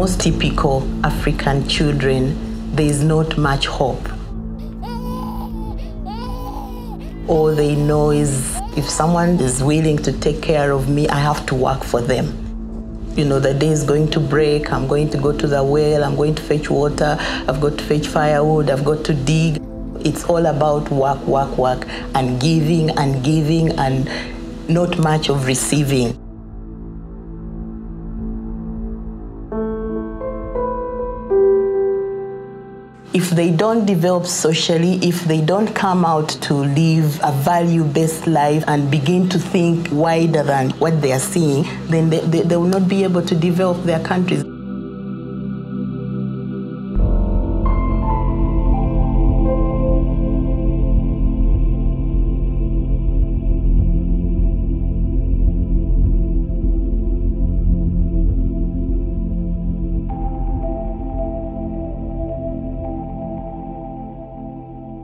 most typical African children, there is not much hope. All they know is if someone is willing to take care of me, I have to work for them. You know, the day is going to break, I'm going to go to the well, I'm going to fetch water, I've got to fetch firewood, I've got to dig. It's all about work, work, work, and giving and not much of receiving. If they don't develop socially, if they don't come out to live a value-based life and begin to think wider than what they are seeing, then they will not be able to develop their countries.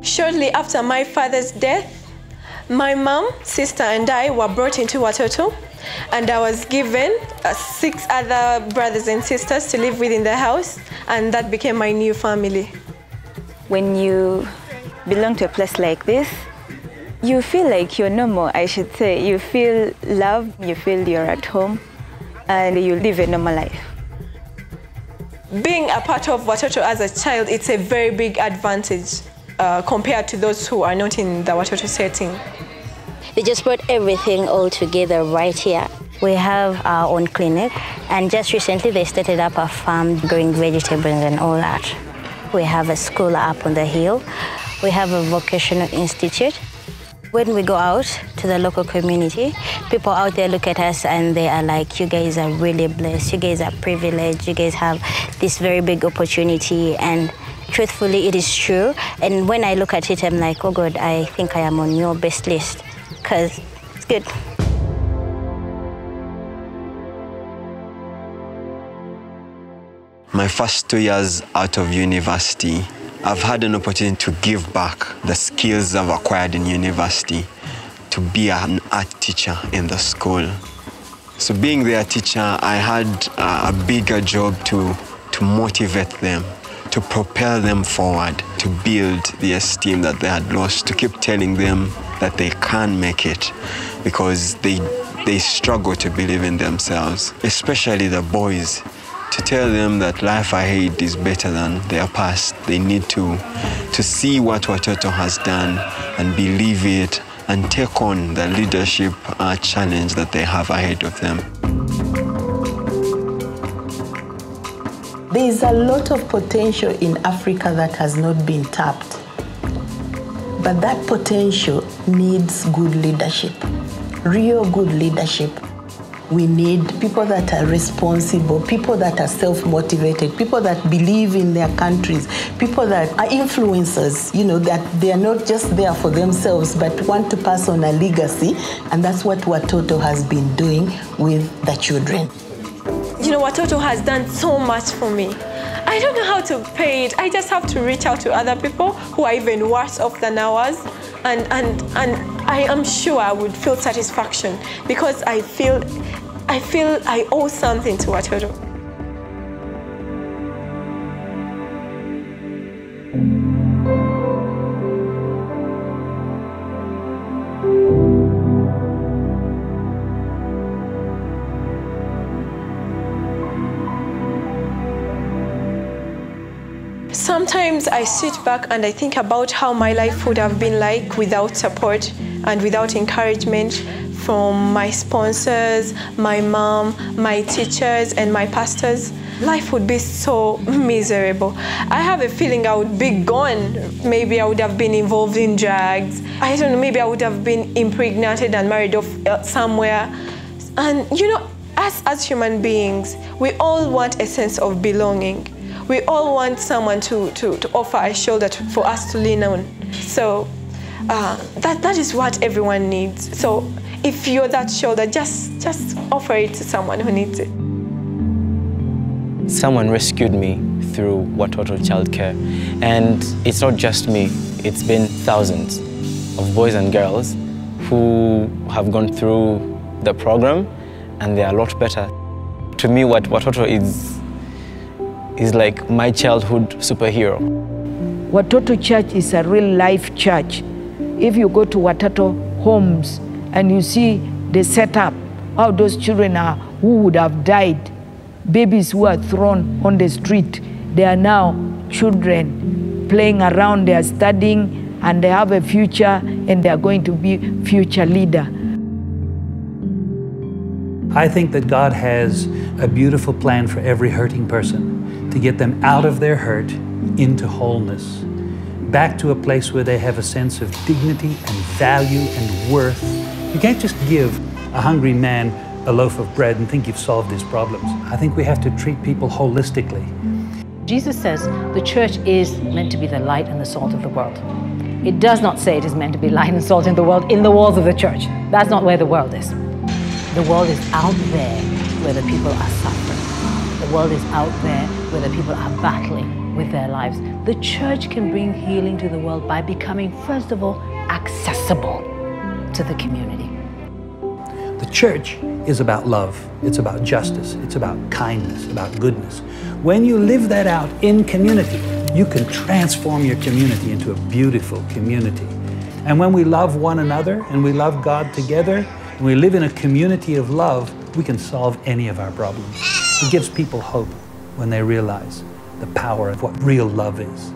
Shortly after my father's death, my mom, sister, and I were brought into Watoto, and I was given 6 other brothers and sisters to live within the house, and that became my new family. When you belong to a place like this, you feel like you're normal, I should say. You feel love, you feel you're at home, and you live a normal life. Being a part of Watoto as a child, it's a very big advantage. Compared to those who are not in the Watoto setting. They just brought everything all together right here. We have our own clinic, and just recently they started up a farm growing vegetables and all that. We have a school up on the hill. We have a vocational institute. When we go out to the local community, people out there look at us and they are like, you guys are really blessed, you guys are privileged, you guys have this very big opportunity, and truthfully, it is true. And when I look at it, I'm like, oh God, I think I am on your best list, because it's good. My first 2 years out of university, I've had an opportunity to give back the skills I've acquired in university to be an art teacher in the school. So being their teacher, I had a bigger job to motivate them, to propel them forward, to build the esteem that they had lost, to keep telling them that they can make it, because they struggle to believe in themselves, especially the boys, to tell them that life ahead is better than their past. They need to see what Watoto has done and believe it and take on the leadership challenge that they have ahead of them. There is a lot of potential in Africa that has not been tapped. But that potential needs good leadership, real good leadership. We need people that are responsible, people that are self-motivated, people that believe in their countries, people that are influencers, you know, that they are not just there for themselves, but want to pass on a legacy. And that's what Watoto has been doing with the children. You know, Watoto has done so much for me. I don't know how to pay it. I just have to reach out to other people who are even worse off than ours. And I am sure I would feel satisfaction, because I feel I owe something to Watoto. Sometimes I sit back and I think about how my life would have been like without support and without encouragement from my sponsors, my mom, my teachers, and my pastors. Life would be so miserable. I have a feeling I would be gone. Maybe I would have been involved in drugs. I don't know, maybe I would have been impregnated and married off somewhere. And you know, us as human beings, we all want a sense of belonging. We all want someone to offer a shoulder for us to lean on. So that is what everyone needs. So if you're that shoulder, just offer it to someone who needs it. Someone rescued me through Watoto childcare. And it's not just me, it's been thousands of boys and girls who have gone through the program, and they are a lot better. To me, what Watoto is like my childhood superhero. Watoto Church is a real life church. If you go to Watoto homes and you see the setup, how those children are who would have died, babies who are thrown on the street, they are now children playing around, they are studying, and they have a future, and they are going to be future leader. I think that God has a beautiful plan for every hurting person to get them out of their hurt into wholeness, back to a place where they have a sense of dignity and value and worth. You can't just give a hungry man a loaf of bread and think you've solved his problems. I think we have to treat people holistically. Jesus says the church is meant to be the light and the salt of the world. It does not say it is meant to be light and salt in the world in the walls of the church. That's not where the world is. The world is out there where the people are suffering. The world is out there where the people are battling with their lives. The church can bring healing to the world by becoming, first of all, accessible to the community. The church is about love, it's about justice, it's about kindness, about goodness. When you live that out in community, you can transform your community into a beautiful community. And when we love one another and we love God together, and we live in a community of love, we can solve any of our problems. It gives people hope when they realize the power of what real love is.